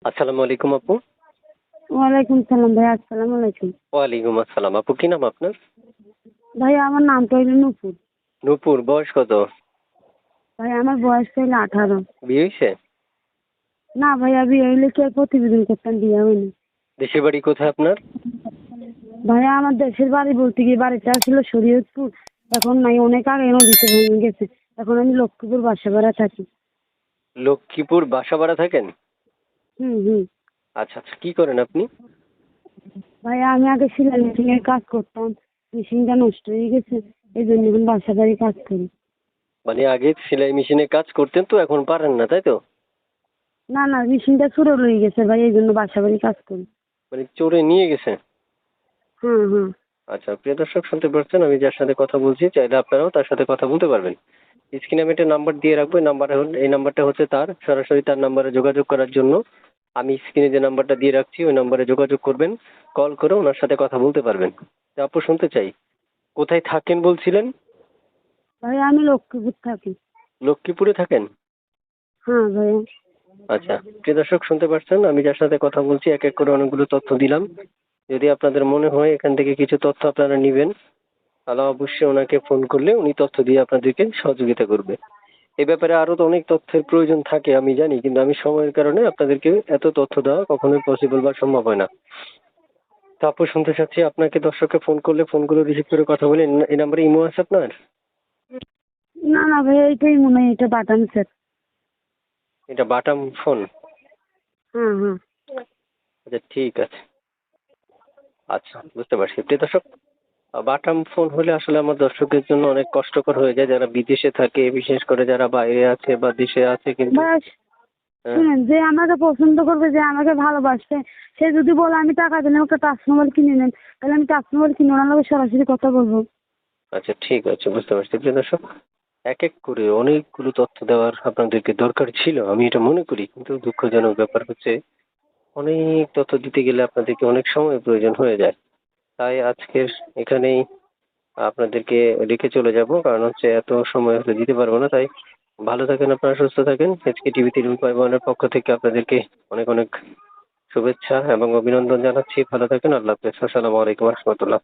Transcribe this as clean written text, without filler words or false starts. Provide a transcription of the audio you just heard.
আসসালামু আলাইকুম আপু। ওয়ালাইকুম সালাম ভাই, আসসালামু আলাইকুম। ওয়ালাইকুম আসসালাম। আপু কি নাম আপনার? ভাই আমার নামটা হইল নূপুর। নূপুর, বয়স কত? ভাই আমার বয়স হইল 18। বিয়ে হইছে? না ভাইয়া, বিয়ে হইলে কি আর প্রতিবেদন করতাম, বিয়ে হয়নি। দেশের বাড়ি কোথায় আপনার? ভাইয়া আমার দেশের বাড়ি বলতে গিয়ে বাড়িটা ছিল শরীয়তপুর। এখন নাই, অনেক আগে নদীতে ভেঙে গেছে। এখন আমি লক্ষ্মীপুর বাসা ভাড়া থাকি। লক্ষ্মীপুর বাসা ভাড়া থাকেন? হুম হুম। আচ্ছা আচ্ছা, কি করেন আপনি? ভাইয়া আমি আগে সেলাই মেশিনের কাজ করতাম, মেশিনটা নষ্ট হয়ে গেছে, এই জন্য এখন বাসা বাড়ি কাজ করি। মানে আগে সেলাই মেশিনে কাজ করতেন তো এখন পারেন না, তাই তো? না না, মেশিনটা চুরো লয়ে গেছে ভাই, এই জন্য বাসা বাড়ি কাজ করি। মানে চোরে নিয়ে গেছে? হুম হুম। আচ্ছা, প্রিয় দর্শক শুনতে পাচ্ছেন আমি যার সাথে কথা বলছি, চাইলে আপনারাও তার সাথে কথা বলতে পারবেন। স্ক্রিনে আমি একটা নাম্বার দিয়ে রাখবো, এই নাম্বারটা হচ্ছে তার, সরাসরি তার নাম্বারে যোগাযোগ করার জন্য আমি স্ক্রিনে যে নাম্বারটা দিয়ে রাখছি ওই নাম্বারে যোগাযোগ করবেন, কল করে ওনার সাথে কথা বলতে পারবেন। তো আপু শুনতে চাই, কোথায় থাকেন বলছিলেন? ভাইয়া আমি লক্ষ্মীপুর থাকি। লক্ষ্মীপুরে থাকেন? হ্যাঁ ভাইয়া। আচ্ছা, প্রিয় দর্শক শুনতে পাচ্ছেন আমি যার সাথে কথা বলছি, এক এক করে অনেকগুলো তথ্য দিলাম। যদি আপনাদের মনে হয় এখান থেকে কিছু তথ্য আপনারা নিবেন, তাহলে অবশ্যই ওনাকে ফোন করলে উনি তথ্য দিয়ে আপনাদেরকে সহযোগিতা করবে। এই ব্যাপারে আরো তো অনেক তথ্যের প্রয়োজন থাকে আমি জানি, কিন্তু আমি সময়ের কারণে আপনাদেরকে এত তথ্য দেওয়া কখনোই পসিবল বা সম্ভব হয় না। তো আপু শুনতে চাচ্ছি, আপনাকে দর্শককে ফোন করলে ফোনগুলো রিসিভ করে কথা বলে, এই নাম্বারে ইমো আছে আপনার? না না ভাইয়া, এইটাই মনে হয়, এটা বাটাম সেট। এটা বাটাম ফোন? হ্যাঁ হ্যাঁ। আচ্ছা ঠিক আছে। আচ্ছা বুঝতে পারছি। প্রিয় দর্শক, বাটাম ফোন হলে আসলে আমার দর্শকের জন্য অনেক কষ্টকর হয়ে যায়, যারা বিদেশে থাকে, বিশেষ করে যারা বাইরে আছে বা দেশে আছে কিন্তু। ব্যাস, হ্যাঁ, শুনেন, যে আমাকে পছন্দ করবে, যে আমাকে ভালোবাসবে, সে যদি বলে আমি টাকা দিলাম একটা টাচ মোবাইল কিনে নেন, তাহলে আমি টাচ মোবাইল কিনে ওনার লগে সরাসরি কথা বলবো। আচ্ছা ঠিক আছে, বুঝতে পারছি। প্রিয় দর্শক, এক এক করে অনেকগুলো তথ্য দেওয়ার আপনাদেরকে দরকার ছিল আমি এটা মনে করি, কিন্তু দুঃখজনক ব্যাপার হচ্ছে অনেক তথ্য দিতে গেলে আপনাদেরকে অনেক সময় প্রয়োজন হয়ে যায়। তাই আজকের এখানেই আপনাদেরকে রেখে চলে যাব, কারণ হচ্ছে এত সময় হয়তো দিতে পারবো না। তাই ভালো থাকেন, আপনারা সুস্থ থাকেন। এচকে টিভি তিরুপাইবানের পক্ষ থেকে আপনাদেরকে অনেক অনেক শুভেচ্ছা এবং অভিনন্দন জানাচ্ছি। ভালো থাকেন, আল্লাহ হাফেজ, আসসালামু আলাইকুম রহমতুল্লাহ।